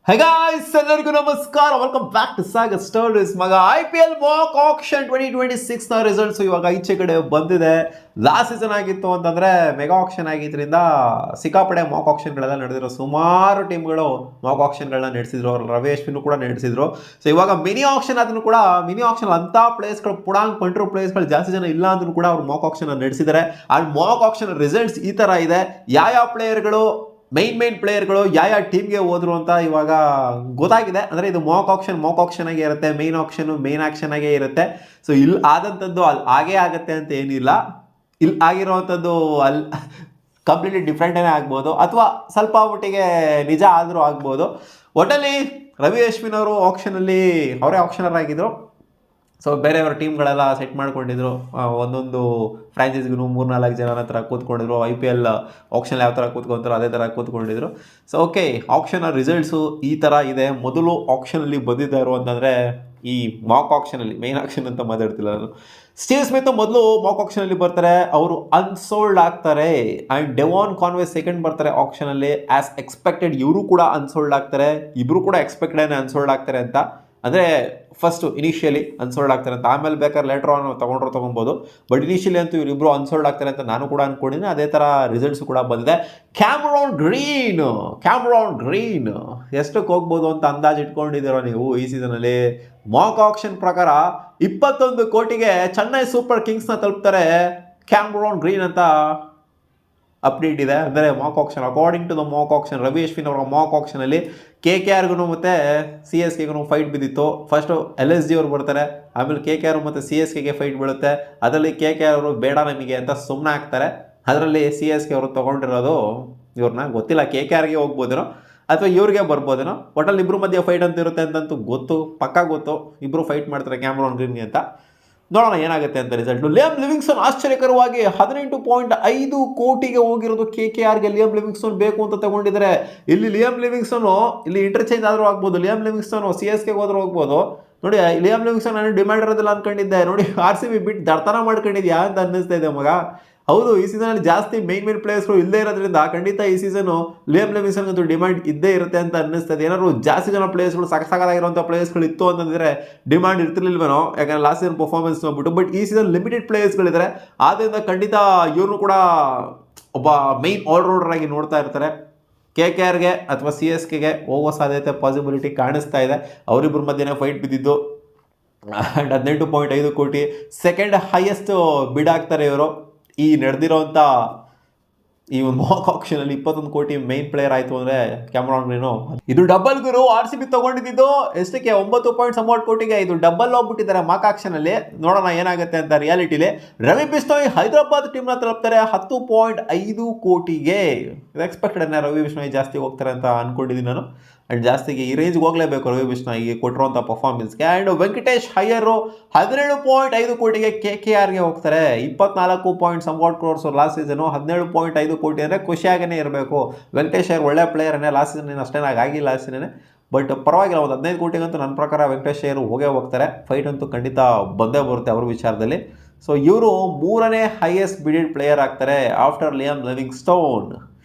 Hey guys, ಎಲ್ಲರಿಗೂ ನಮಸ್ಕಾರ. Welcome back to Sagar stories. ಮಗ IPL ಮಾಕ್ ಆಕ್ಷನ್ 2026 ನ ರಿಸಲ್ಟ್ಸ್ ಇವಾಗ ಈಚೆ ಕಡೆ ಬಂದಿದೆ. ಲಾಸ್ಟ್ ಸೀಸನ್ ಆಗಿತ್ತು ಅಂತಂದ್ರೆ ಮೆಗಾ ಆಕ್ಷನ್ ಆಗಿದ್ರಿಂದ ಸಿಕ್ಕಾಪಡೆ ಮಾಕ್ ಆಕ್ಷನ್ಗಳೆಲ್ಲ ನಡೆದಿರೋ ಸುಮಾರು ಟೀಮ್ಗಳು ಮಾಕ್ ಆಕ್ಷನ್ಗಳನ್ನ ನಡೆಸಿದ್ರು. ರವಿ ಅಶ್ವಿನ್ ಕೂಡ ನಡೆಸಿದ್ರು. ಸೊ ಇವಾಗ ಮಿನಿ ಆಕ್ಷನ್ ಅದನ್ನು ಕೂಡ ಮಿನಿ ಆಕ್ಷನ್ ಅಂತ ಪ್ಲೇಸ್ಗಳು ಪುಡಾಂಗ್ ಪಂಟ್ರು ಪ್ಲೇಸ್ಗಳು ಜಾಸ್ತಿ ಜನ ಇಲ್ಲ ಅಂದ್ರೂ ಕೂಡ ಅವ್ರು ಮಾಕ್ ಆಕ್ಷನ್ ನಡೆಸಿದ್ದಾರೆ. ಅಂಡ್ ಮಾಕ್ ಆಕ್ಷನ್ ರಿಸಲ್ಟ್ಸ್ ಈ ತರ ಇದೆ. ಯಾವ ಪ್ಲೇಯರ್ಗಳು ಮೈನ್ ಪ್ಲೇಯರ್ಗಳು ಯಾವ ಟೀಮ್ಗೆ ಹೋದ್ರು ಅಂತ ಇವಾಗ ಗೊತ್ತಾಗಿದೆ. ಅಂದರೆ ಇದು ಮಾಕ್ ಆಕ್ಷನ್ ಆಗೇ ಇರುತ್ತೆ, ಮೇನ್ ಆಕ್ಷನ್ ಆಗೇ ಇರುತ್ತೆ. ಸೊ ಇಲ್ಲಿ ಆದಂಥದ್ದು ಅಲ್ಲಿ ಹಾಗೇ ಆಗುತ್ತೆ ಅಂತ ಏನಿಲ್ಲ. ಇಲ್ಲಿ ಆಗಿರೋವಂಥದ್ದು ಅಲ್ಲಿ ಕಂಪ್ಲೀಟ್ಲಿ ಡಿಫ್ರೆಂಟೇ ಆಗ್ಬೋದು, ಅಥವಾ ಸ್ವಲ್ಪ ಮಟ್ಟಿಗೆ ನಿಜ ಆದರೂ ಆಗ್ಬೋದು. ಒಟ್ಟಲ್ಲಿ ರವಿ ಅಶ್ವಿನ್ ಅವರು ಆಕ್ಷನಲ್ಲಿ ಅವರೇ ಆಕ್ಷನರ್ ಆಗಿದ್ರು. ಸೊ ಬೇರೆಯವರ ಟೀಮ್ಗಳೆಲ್ಲ ಸೆಟ್ ಮಾಡ್ಕೊಂಡಿದ್ರು. ಒಂದೊಂದು ಫ್ರಾಂಚೈಸ್ಗೂ 3-4 ಜನ ಹತ್ರ ಕೂತ್ಕೊಂಡಿದ್ರು. IPL ಆಕ್ಷನ್ ಯಾವ ಥರ ಕೂತ್ಕೊಂತಾರೋ ಅದೇ ಥರ ಕೂತ್ಕೊಂಡಿದ್ರು. ಸೊ ಓಕೆ, ಆಕ್ಷನ್ ರಿಸಲ್ಟ್ಸು ಈ ಥರ ಇದೆ. ಮೊದಲು ಆಕ್ಷನಲ್ಲಿ ಬಂದಿದ್ದಾರು ಅಂತಂದರೆ ಈ ಮಾಕ್ ಆಕ್ಷನಲ್ಲಿ, ಮೇನ್ ಆಕ್ಷನ್ ಅಂತ ಮಾತಾಡ್ತಿಲ್ಲ ನಾನು. ಸ್ಟೀವ್ ಸ್ಮಿತ್ ಮೊದಲು ಮಾಕ್ ಆಕ್ಷನಲ್ಲಿ ಬರ್ತಾರೆ, ಅವರು ಅನ್ಸೋಲ್ಡ್ ಆಗ್ತಾರೆ. ಆ್ಯಂಡ್ ಡೆವಾನ್ ಕಾನ್ವೆ ಸೆಕೆಂಡ್ ಬರ್ತಾರೆ ಆಕ್ಷನಲ್ಲಿ. ಆ್ಯಸ್ ಎಕ್ಸ್ಪೆಕ್ಟೆಡ್ ಇವರು ಕೂಡ ಅನ್ಸೋಲ್ಡ್ ಆಗ್ತಾರೆ. ಇಬ್ಬರು ಕೂಡ ಎಕ್ಸ್ಪೆಕ್ಟೆಡ್ ಅನ್ಸೋಲ್ಡ್ ಆಗ್ತಾರೆ ಅಂತ. ಅಂದರೆ ಫಸ್ಟು ಇನಿಷಿಯಲಿ ಅನ್ಸೋಲ್ಡ್ ಆಗ್ತಾರೆ ಅಂತ, ಆಮೇಲೆ ಬೇಕಾದ್ರೆ ಲೇಟರ್ ಆನ್ ತೊಗೊಳ್ಬೋದು. ಬಟ್ ಇನಿಷಿಯಲಿ ಅಂತೂ ಇವರಿಬ್ಬರು ಅನ್ಸೋಲ್ಡ್ ಆಗ್ತಾರೆ ಅಂತ ನಾನು ಕೂಡ ಅಂದ್ಕೊಂಡಿದ್ದೀನಿ. ಅದೇ ಥರ ರಿಸಲ್ಟ್ಸ್ ಕೂಡ ಬಂದಿದೆ. ಕ್ಯಾಮ್ರಾನ್ ಗ್ರೀನ್ ಎಷ್ಟಕ್ಕೆ ಹೋಗ್ಬೋದು ಅಂತ ಅಂದಾಜು ಇಟ್ಕೊಂಡಿದ್ದೀರೋ ನೀವು ಈ ಸೀಸನಲ್ಲಿ? ಮಾಕ್ ಆಕ್ಷನ್ ಪ್ರಕಾರ 21 ಕೋಟಿಗೆ ಚೆನ್ನೈ ಸೂಪರ್ ಕಿಂಗ್ಸ್ನ ತಲುಪ್ತಾರೆ ಕ್ಯಾಮ್ರಾನ್ ಗ್ರೀನ್ ಅಂತ ಅಪ್ಡೇಟ್ ಇದೆ. ಅಂದರೆ mock auction according to the mock auction, Ravi Ashwin ಅವರ ಮಾಕ್ ಆಕ್ಷನಲ್ಲಿ KKRಗೂ ಮತ್ತು CSKಗೂ ಫೈಟ್ ಬಿದ್ದಿತ್ತು. ಫಸ್ಟು LSG ಅವರು ಬರ್ತಾರೆ, ಆಮೇಲೆ KKR ಮತ್ತು CSKಗೆ ಫೈಟ್ ಬೀಳುತ್ತೆ. ಅದರಲ್ಲಿ KKR ಅವರು ಬೇಡ ನಮಗೆ ಅಂತ ಸುಮ್ಮನೆ ಆಗ್ತಾರೆ. ಅದರಲ್ಲಿ CSK ಅವರು ತೊಗೊಂಡಿರೋದು ಇವ್ರನ್ನ ಗೊತ್ತಿಲ್ಲ, KKRಗೆ ಹೋಗ್ಬೋದೇನೋ ಅಥವಾ ಇವ್ರಿಗೆ ಬರ್ಬೋದೇನೋ. ಒಟ್ಟಲ್ಲಿ ಇಬ್ಬರು ಮಧ್ಯೆ ಫೈಟ್ ಅಂತ ಇರುತ್ತೆ ಅಂತಂತೂ ಗೊತ್ತು, ಪಕ್ಕಾ ಗೊತ್ತು. ಇಬ್ಬರು ಫೈಟ್ ಮಾಡ್ತಾರೆ ಕ್ಯಾಮ್ರಾನ್ ಗ್ರೀನ್ಗೆ ಅಂತ. ನೋಡೋಣ ಏನಾಗುತ್ತೆ ಅಂತ ರಿಸಲ್ಟು. ಲಿಯಾಮ್ ಲಿವಿಂಗ್ಸ್ಟನ್ ಆಶ್ಚರ್ಯಕರವಾಗಿ 18.5 ಕೋಟಿಗೆ ಹೋಗಿರೋದು KKRಗೆ. ಲಿಯಾಮ್ ಲಿವಿಂಗ್ಸ್ಟನ್ ಬೇಕು ಅಂತ ತಗೊಂಡಿದ್ದಾರೆ. ಇಲ್ಲಿ ಲಿಯಾಮ್ ಲಿವಿಂಗ್ಸ್ಟನ್ನು ಇಲ್ಲಿ ಇಂಟರ್ಚೇಂಜ್ ಆದರೂ ಆಗ್ಬೋದು. ಲಿಯಾಮ್ ಲಿವಿಂಗ್ಸ್ಟನ್ CSKಗೆ ಹೋದ್ರೂ ಹೋಗ್ಬೋದು. ನೋಡಿ, ಲಿಯಾಮ್ ಲಿವಿಂಗ್ಸ್ಟನ್ ನಾನು ಡಿಮ್ಯಾಂಡ್ ಇರೋದಿಲ್ಲ ಅಂದ್ಕೊಂಡಿದ್ದೆ. ನೋಡಿ, RCB ಬಿಟ್ಟು ದಡ್ತನ ಮಾಡ್ಕೊಂಡಿದ್ಯಾ ಅಂತ ಅನ್ನಿಸ್ತಾ ಇದೆ ಮಗ. ಹೌದು, ಈ ಸೀಸನಲ್ಲಿ ಜಾಸ್ತಿ ಮೈನ್ ಪ್ಲೇಯರ್ಸ್ಗಳು ಇಲ್ಲದೇ ಇರೋದ್ರಿಂದ ಖಂಡಿತ ಈ ಸೀಸನು ಲಿಯಾಮ್ ಲಿವಿಂಗ್ಸ್ಟನ್ಗಂತೂ ಡಿಮ್ಯಾಂಡ್ ಇದ್ದೇ ಇರುತ್ತೆ ಅಂತ ಅನ್ನಿಸ್ತದೆ. ಏನಾದ್ರು ಜಾಸ್ತಿ ಜನ ಪ್ಲೇಯರ್ಸ್ಗಳು ಸಾಕಾಗಿರುವಂಥ ಪ್ಲೇಯರ್ಸ್ಗಳು ಇತ್ತು ಅಂತಂದರೆ ಡಿಮ್ಯಾಂಡ್ ಇರ್ತಿರ್ಲಿಲ್ವೇನೋ, ಯಾಕಂದರೆ ಲಾಸ್ಟ್ ಸೀಸನ್ ಪರ್ಫಾರ್ಮೆನ್ಸ್ ನೋಡ್ಬಿಟ್ಟು. ಬಟ್ ಈ ಸೀಸನ್ ಲಿಮಿಟೆಡ್ ಪ್ಲೇಯರ್ಸ್ಗಳಿದ್ದಾರೆ, ಆದ್ದರಿಂದ ಖಂಡಿತ ಇವ್ರನ್ನೂ ಕೂಡ ಒಬ್ಬ ಮೈನ್ ಆಲ್ರೌಂಡರ್ ಆಗಿ ನೋಡ್ತಾ ಇರ್ತಾರೆ. KKRಗೆ ಅಥವಾ CSKಗೆ ಹೋಗೋ ಸಾಧ್ಯತೆ ಪಾಸಿಬಿಲಿಟಿ ಕಾಣಿಸ್ತಾ ಇದೆ. ಅವರಿಬ್ಬರ ಮಧ್ಯೆ ಫೈಟ್ ಬಿದ್ದಿದ್ದು. ಆ್ಯಂಡ್ 18.5 ಕೋಟಿ ಸೆಕೆಂಡ್ ಹೈಯೆಸ್ಟ್ ಬಿಡ್ ಆಗ್ತಾರೆ ಇವರು ಈ ನಡೆದಿರೋಂಥ ಈ ಒಂದು ಮಾಕ್ ಆಕ್ಷನಲ್ಲಿ. 21 ಕೋಟಿ ಮೈನ್ ಪ್ಲೇಯರ್ ಆಯಿತು ಅಂದರೆ ಕ್ಯಾಮ್ರಾನ್ ಗ್ರೀನು. ಇದು ಡಬಲ್ ಗುರು. RCB ತೊಗೊಂಡಿದ್ದು ಎಷ್ಟಕ್ಕೆ 9 ಕೋಟಿಗೆ. ಇದು ಡಬಲ್ ಹೋಗ್ಬಿಟ್ಟಿದ್ದಾರೆ ಮಾಕ್ ಆಕ್ಷನಲ್ಲಿ. ನೋಡೋಣ ಏನಾಗುತ್ತೆ ಅಂತ ರಿಯಾಲಿಟಿಲಿ. ರವಿ ಬಿಷ್ಣೋಯ್ ಹೈದರಾಬಾದ್ ಟೀಮ್ನ ತಲುಪ್ತಾರೆ 10.5 ಕೋಟಿಗೆ. ಇದು ಎಕ್ಸ್ಪೆಕ್ಟೆಡ್. ರವಿ ಬಿಷ್ಣೋಯ್ ಜಾಸ್ತಿ ಹೋಗ್ತಾರೆ ಅಂತ ಅಂದ್ಕೊಂಡಿದ್ದೀನಿ ನಾನು. ಆ್ಯಂಡ್ ಜಾಸ್ತಿಗೆ ಈ ರೇಂಜ್ಗೆ ಹೋಗಲೇಬೇಕು ರವಿ ಬಿಷ್ಣೋಯ್ಗೆ ಕೊಟ್ಟಿರುವಂಥ ಪರ್ಫಾರ್ಮೆನ್ಸ್ಗೆ. ಆ್ಯಂಡ್ ವೆಂಕಟೇಶ್ ಅಯ್ಯರು 17.5 ಕೋಟಿಗೆ KKRಗೆ ಹೋಗ್ತಾರೆ. 24 ಕ್ರೋರ್ಸ್ ಲಾಸ್ಟ್ ಸೀಸನು. 17.5 ಕೋಟಿ ಅಂದರೆ ಖುಷಿಯಾಗೇ ಇರಬೇಕು. ವೆಂಕಟೇಶ್ ಅಯ್ಯರ್ ಒಳ್ಳೆ ಪ್ಲೇಯರನ್ನೇ. ಲಾಸ್ಟ್ ಸೀಸನ್ ಅಷ್ಟೇನಾಗಿ ಆಗಿಲ್ಲ ಲಾಸ್ಟ್ ಸೀಸನ್ನೇ. ಬಟ್ ಪರವಾಗಿಲ್ಲ, ಒಂದು 15 ಕೋಟಿಗಂತೂ ನನ್ನ ಪ್ರಕಾರ ವೆಂಕಟೇಶ್ ಅಯ್ಯರು ಹೋಗ್ತಾರೆ. ಫೈಟ್ ಅಂತೂ ಖಂಡಿತ ಬಂದೇ ಬರುತ್ತೆ ಅವ್ರ ವಿಚಾರದಲ್ಲಿ. ಸೊ ಇವರು 3ನೇ ಹೈಯೆಸ್ಟ್ ಬಿಡೆಡ್ ಪ್ಲೇಯರ್ ಆಗ್ತಾರೆ after Liam Livingstone.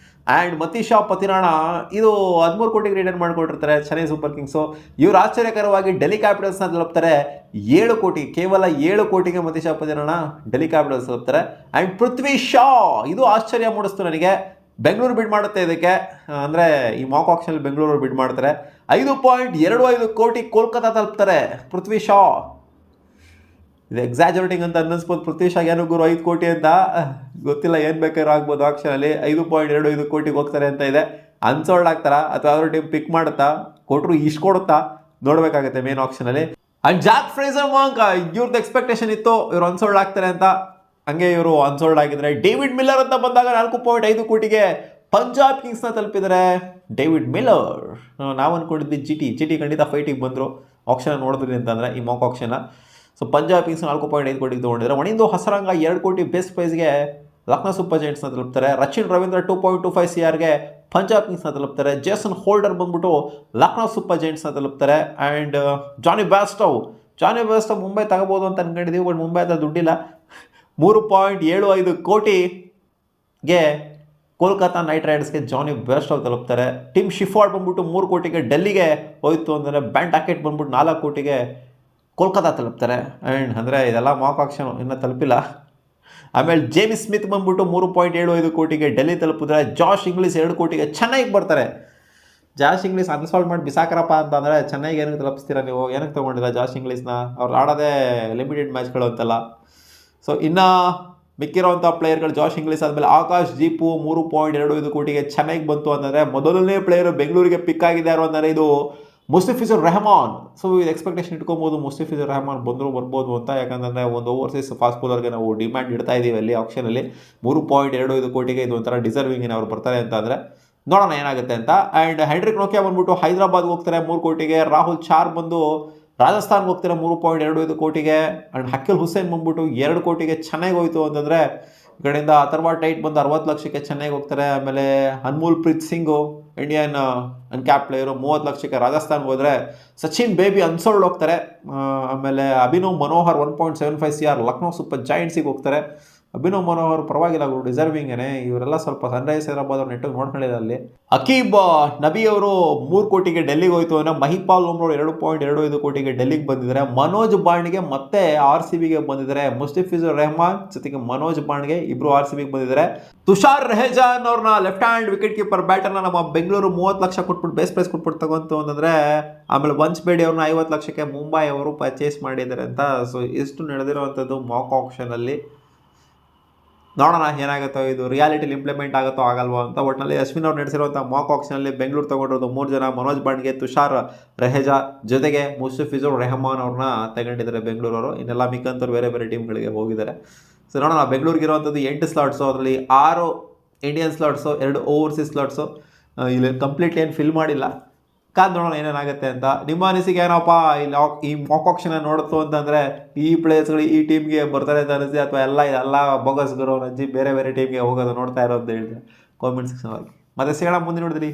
And Matheesha Pathirana ಇದು 13 ಕೋಟಿಗೆ ರಿಟರ್ನ್ ಮಾಡಿಕೊಟ್ಟಿರ್ತಾರೆ ಚೆನ್ನೈ ಸೂಪರ್ ಕಿಂಗ್ಸು. ಇವರು ಆಶ್ಚರ್ಯಕರವಾಗಿ ಡೆಲ್ಲಿ ಕ್ಯಾಪಿಟಲ್ಸ್ನ ತಲುಪ್ತಾರೆ 7 ಕೋಟಿ. ಕೇವಲ 7 ಕೋಟಿಗೆ ಮತೀಶಾ ಪತಿರಾಣ ಡೆಲ್ಲಿ ಕ್ಯಾಪಿಟಲ್ಸ್ ತಲುಪ್ತಾರೆ. ಆ್ಯಂಡ್ ಪೃಥ್ವಿ ಶಾ, ಇದು ಆಶ್ಚರ್ಯ ಮೂಡಿಸ್ತು ನನಗೆ. ಬೆಂಗಳೂರು ಬಿಡ್ ಮಾಡುತ್ತೆ ಇದಕ್ಕೆ, ಅಂದರೆ ಈ ಮಾಕ್ ಆಕ್ಷನಲ್ಲಿ ಬೆಂಗಳೂರು ಬಿಡ್ ಮಾಡ್ತಾರೆ. 5.25 ಕೋಟಿ ಕೋಲ್ಕತ್ತಾ ತಲುಪ್ತಾರೆ ಪೃಥ್ವಿ ಶಾ. ಇದು ಎಕ್ಸಾಜರೇಟಿಂಗ್ ಅಂತ ಅನ್ನಿಸ್ಬೋದು. ಪೃಥ್ವಿ ಶಾ ಏನು ಗುರು 5 ಕೋಟಿ ಅಂತ, ಗೊತ್ತಿಲ್ಲ, ಏನು ಬೇಕಾದ್ರೂ ಆಗ್ಬೋದು. ಆಕ್ಷನಲ್ಲಿ 5.25 ಕೋಟಿಗೆ ಹೋಗ್ತಾರೆ ಅಂತ ಇದೆ. ಅನ್ಸೋಲ್ಡ್ ಆಗ್ತಾರಾ ಅಥವಾ ಯಾವ್ದಾದ್ರು ಟೀಮ್ ಪಿಕ್ ಮಾಡುತ್ತಾ, ಕೊಟ್ಟರು ಇಷ್ಟು ಕೊಡುತ್ತಾ ನೋಡಬೇಕಾಗುತ್ತೆ ಮೇನ್ ಆಕ್ಷನಲ್ಲಿ. ಆ್ಯಂಡ್ ಜಾಕ್ ಫ್ರೇಸರ್ ಮಾಂಕ್, ಇವ್ರದ್ದು ಎಕ್ಸ್ಪೆಕ್ಟೇಷನ್ ಇತ್ತು ಇವ್ರು ಅನ್ಸೋಲ್ಡ್ ಆಗ್ತಾರೆ ಅಂತ, ಹಂಗೆ ಇವರು ಅನ್ಸೋಲ್ಡ್ ಆಗಿದ್ದಾರೆ. ಡೇವಿಡ್ ಮಿಲ್ಲರ್ ಅಂತ ಬಂದಾಗ 4.5 ಕೋಟಿಗೆ ಪಂಜಾಬ್ ಕಿಂಗ್ಸ್ನ ತಲುಪಿದ್ದಾರೆ. ಡೇವಿಡ್ ಮಿಲ್ಲರ್ ನಾವು ಅಂದ್ಕೊಂಡಿದ್ವಿ GT ಖಂಡಿತ ಫೈಟಿಗೆ ಬಂದರು ಆಕ್ಷನ್ ನೋಡಿದ್ರಿ ಅಂತಂದರೆ ಈ ಮಾಕ್ ಆಕ್ಷನ್ನ. ಸೊ ಪಂಜಾಬ್ ಕಿಂಗ್ಸ್ 4.5 ಕೋಟಿಗೆ ತೊಗೊಂಡಿದ್ದಾರೆ. ವಣಿಂದು ಹಸರಂಗ 2 ಕೋಟಿ ಬೆಸ್ಟ್ ಪ್ರೈಸ್ಗೆ ಲಕ್ನೋ ಸೂಪರ್ ಜೈಂಟ್ಸ್ನ ತಲುಪ್ತಾರೆ. ರಚಿನ್ ರವೀಂದ್ರ 2.25 CRಗೆ ಪಂಜಾಬ್ ಕಿಂಗ್ಸ್ನ ತಲುಪ್ತಾರೆ. ಜೇಸನ್ ಹೋಲ್ಡರ್ ಬಂದ್ಬಿಟ್ಟು ಲಕ್ನೋ ಸೂಪರ್ ಜೈಂಟ್ಸ್ನ ತಲುಪ್ತಾರೆ. ಆ್ಯಂಡ್ ಜಾನಿ ಬ್ಯಾಸ್ಟವ್ ಮುಂಬೈ ತಗೋಬೋದು ಅಂತ ಅಂದ್ಕೊಂಡಿದ್ದೀವಿ. ಬಟ್ ಮುಂಬೈ ಹತ್ರ ದುಡ್ಡಿಲ್ಲ. 3.75 ಕೋಟಿಗೆ ಕೋಲ್ಕತ್ತಾ ನೈಟ್ ರೈಡರ್ಸ್ಗೆ ಜಾನಿ ಬೇರ್ಸ್ಟೋ ತಲುಪ್ತಾರೆ. ಟಿಮ್ ಶಿಫಾರ್ಡ್ ಬಂದ್ಬಿಟ್ಟು 3 ಕೋಟಿಗೆ ಡೆಲ್ಲಿಗೆ ಹೋಯಿತು ಅಂದರೆ ಬ್ಯಾನ್ ಟಾಕೆಟ್ ಬಂದ್ಬಿಟ್ಟು 4 ಕೋಟಿಗೆ ಕೋಲ್ಕತ್ತಾ ತಲುಪ್ತಾರೆ. ಆ್ಯಂಡ್ ಅಂದರೆ ಇದೆಲ್ಲ ಮಾಕ್ ಆಕ್ಷನ್ ಇನ್ನೂ ತಲುಪಿಲ್ಲ. ಆಮೇಲೆ ಜೇಮ್ಸ್ ಸ್ಮಿತ್ ಬಂದ್ಬಿಟ್ಟು 3.75 ಕೋಟಿಗೆ ಡೆಲ್ಲಿ ತಲುಪಿದ್ರೆ ಜಾಶ್ ಇಂಗ್ಲಿಸ್ 2 ಕೋಟಿಗೆ ಚೆನ್ನೈಗೆ ಬರ್ತಾರೆ. ಜಾಶ್ ಇಂಗ್ಲಿಸ್ ಅನ್ಸಾಲ್ವ್ ಮಾಡಿ ಬಿಸಾಕರಪ್ಪ ಅಂತಂದರೆ ಚೆನ್ನೈಗೆ ಏನಕ್ಕೆ ತಲುಪಿಸ್ತೀರಾ ನೀವು? ಏನಕ್ಕೆ ತೊಗೊಂಡಿಲ್ಲ ಜಾಶ್ ಇಂಗ್ಲಿಸ್ನ? ಅವ್ರು ಆಡೋದೇ ಲಿಮಿಟೆಡ್ ಮ್ಯಾಚ್ಗಳು ಅಂತಲ್ಲ. ಸೊ ಇನ್ನು ಮಿಕ್ಕಿರೋಂಥ ಪ್ಲೇಯರ್ಗಳು ಜಾಶ್ ಇಂಗ್ಲಿಸ್ ಆದಮೇಲೆ ಆಕಾಶ್ ದೀಪು 3.25 ಕೋಟಿಗೆ ಚೆನ್ನೈಗೆ ಬಂತು ಅಂತಂದರೆ ಮೊದಲನೇ ಪ್ಲೇಯರು ಬೆಂಗಳೂರಿಗೆ ಪಿಕ್ ಆಗಿದ್ದಾರೆ ಅಂದರೆ ಇದು ಮುಸ್ತಫಿಜುರ್ ರೆಹಮಾನ್. ಸೊ ಇದು ಎಕ್ಸ್ಪೆಕ್ಟೇಷನ್ ಇಟ್ಕೊಬೋದು ಮುಸ್ತಫಿಜುರ್ ರೆಹಮಾನ್ ಬಂದರೂ ಬರ್ಬೋದು ಅಂತ. ಯಾಕಂದರೆ ಒಂದು ಓವರ್ಸೀಸ್ ಫಾಸ್ಟ್ ಬೌಲರ್ಗೆ ನಾವು ಡಿಮ್ಯಾಂಡ್ ಇಡ್ತಾ ಇದ್ದೀವಿ ಅಲ್ಲಿ ಆಪ್ಷನಲ್ಲಿ. 3.25 ಕೋಟಿಗೆ ಇದು ಒಂಥರ ಡಿಸರ್ವಿಂಗ್ ಅವ್ರು ಬರ್ತಾರೆ ಅಂತ ಅಂದರೆ ನೋಡೋಣ ಏನಾಗುತ್ತೆ ಅಂತ. ಆ್ಯಂಡ್ ಹೆಂಡ್ರಿಕ್ ನೋಕಿಯಾ ಬಂದ್ಬಿಟ್ಟು ಹೈದರಾಬಾದ್ಗೆ ಹೋಗ್ತಾರೆ 3 ಕೋಟಿಗೆ. ರಾಹುಲ್ ಚಾರ್ ಬಂದು ರಾಜಸ್ಥಾನ್ಗೆ ಹೋಗ್ತಾರೆ 3.25 ಕೋಟಿಗೆ. ಆ್ಯಂಡ್ ಹಕಿಲ್ ಹುಸೇನ್ ಬಂದ್ಬಿಟ್ಟು 2 ಕೋಟಿಗೆ ಚೆನ್ನೈಗೆ ಹೋಯಿತು ಅಂತಂದರೆ ಈ ಕಡೆಯಿಂದ ಅಥರ್ವಾ ಟೈಟ್ ಬಂದು 60 ಲಕ್ಷಕ್ಕೆ ಚೆನ್ನೈಗೆ ಹೋಗ್ತಾರೆ. ಆಮೇಲೆ Anmol Preeth Singhu Indian uncap player 30 ಲಕ್ಷಕ್ಕೆ ರಾಜಸ್ಥಾನ್ಗೆ ಹೋದರೆ ಸಚಿನ್ ಬೇಬಿ ಅನ್ಸೋಲ್ಡ್ ಹೋಗ್ತಾರೆ. ಆಮೇಲೆ ಅಭಿನವ್ ಮನೋಹರ್ 1.75 CR ಲಕ್ನೋ ಸೂಪರ್ ಜಾಯಿಂಟ್ಸಿಗೆ ಹೋಗ್ತಾರೆ. ಅಭಿನವ್ ಮನೋಹರ್ ಪರವಾಗಿಲ್ಲ, ಅವರು ಡಿಸರ್ವಿಂಗೇನೆ. ಇವರೆಲ್ಲ ಸ್ವಲ್ಪ ಸನ್ರೈಸ್ ಹೈದರಾಬಾದ್ ಅವ್ರು ನೆಟ್ಟಿಗೆ ನೋಡ್ಕೊಂಡಿಲ್ಲ ಅಲ್ಲಿ. ಅಕೀಬ್ ನಬಿ ಅವರು 3 ಕೋಟಿಗೆ ಡೆಲ್ಲಿಗೆ ಹೋಯಿತು ಅಂದರೆ ಮಹಿಪಾಲ್ ಉಮ್ರೋರು 2.25 ಕೋಟಿಗೆ ಡೆಲ್ಲಿಗೆ ಬಂದಿದ್ದಾರೆ. ಮನೋಜ್ ಬಾಂಡ್ಗೆ ಮತ್ತೆ RCBಗೆ ಬಂದಿದ್ದಾರೆ. ಮುಸ್ತಫಿಜುರ್ ರೆಹಮಾನ್ ಜೊತೆಗೆ ಮನೋಜ್ ಬಾಂಡ್ಗೆ ಇಬ್ಬರು RCBಗೆ ಬಂದಿದ್ದಾರೆ. ತುಷಾರ್ ರೆಹಜಾನ್ ಅವ್ರನ್ನ ಲೆಫ್ಟ್ ಹ್ಯಾಂಡ್ ವಿಕೆಟ್ ಕೀಪರ್ ಬ್ಯಾಟರ್ನ ನಮ್ಮ ಬೆಂಗಳೂರು 30 ಲಕ್ಷ ಕೊಟ್ಬಿಟ್ಟು ಬೇಸ್ ಪ್ರೈಸ್ ಕೊಟ್ಬಿಟ್ಟು ತಗೊಂತು ಅಂತಂದರೆ ಆಮೇಲೆ ವಂಚ್ ಬೇಡಿ ಅವ್ರನ್ನ 50 ಲಕ್ಷಕ್ಕೆ ಮುಂಬೈ ಅವರು ಪರ್ಚೇಸ್ ಮಾಡಿದ್ದಾರೆ ಅಂತ. ಸೊ ಇಷ್ಟು ನಡೆದಿರುವಂಥದ್ದು ಮಾಕ್ ಆಕ್ಷನಲ್ಲಿ. ನೋಡೋಣ ಏನಾಗುತ್ತೋ, ಇದು ರಿಯಾಲಿಟಿಲಿ ಇಂಪ್ಲಿಮೆಂಟ್ ಆಗುತ್ತೋ ಆಗಲ್ವೋ ಅಂತ. ಒಟ್ಟಿನಲ್ಲಿ ಅಶ್ವಿನ್ ಅವ್ರು ನಡೆಸಿರುವಂಥ ಮಾಕ್ ಆಕ್ಷನಲ್ಲಿ ಬೆಂಗಳೂರು ತೊಗೊಂಡಿರೋದು 3 ಜನ. ಮನೋಜ್ ಬಾಂಡ್ಗೆ, ತುಷಾರ್ ರೆಹಜಾ ಜೊತೆಗೆ ಮುಸ್ತಫಿಜುರ್ ರೆಹಮಾನ್ ಅವ್ರನ್ನ ತಗೊಂಡಿದ್ದಾರೆ ಬೆಂಗಳೂರವರು. ಇನ್ನೆಲ್ಲ ಮಿಕ್ಕಂತವ್ರು ಬೇರೆ ಬೇರೆ ಟೀಮ್ಗಳಿಗೆ ಹೋಗಿದ್ದಾರೆ. ಸೊ ನೋಡೋಣ, ಬೆಂಗಳೂರಿಗೆ ಇರುವಂಥದ್ದು 8 ಸ್ಲಾಟ್ಸು, ಅದರಲ್ಲಿ 6 ಇಂಡಿಯನ್ ಸ್ಲಾಟ್ಸು, 2 ಓವರ್ಸೀಸ್ ಸ್ಲಾಟ್ಸು. ಇಲ್ಲಿ ಕಂಪ್ಲೀಟ್ಲಿ ಏನು ಫಿಲ್ ಮಾಡಿಲ್ಲ. ಕಾದು ನೋಡೋಣ ಏನೇನಾಗುತ್ತೆ ಅಂತ. ನಿಮ್ಮ ಅನಿಸಿಕೆ ಏನಪ್ಪ ಈ ಮಾಕ್ ಆಕ್ಷನ್ ನೋಡ್ತು ಅಂತಂದರೆ ಈ ಪ್ಲೇಯರ್ಸ್ಗಳು ಈ ಟೀಮ್ಗೆ ಬರ್ತಾರೆ ಅಂತ ಅನಿಸಿ, ಅಥವಾ ಎಲ್ಲ ಬೋಗಸ್ ಗುರು ಅಜ್ಜಿ ಬೇರೆ ಬೇರೆ ಟೀಮ್ಗೆ ಹೋಗೋದು ನೋಡ್ತಾ ಇರೋ ಅಂತ ಹೇಳಿದ್ರೆ ಕಾಮೆಂಟ್ ಸೆಕ್ಷನ್ ಆಗಿ. ಮತ್ತೆ ಸಿಗೋಣ ಮುಂದೆ ನೋಡಿದ್ರಿ.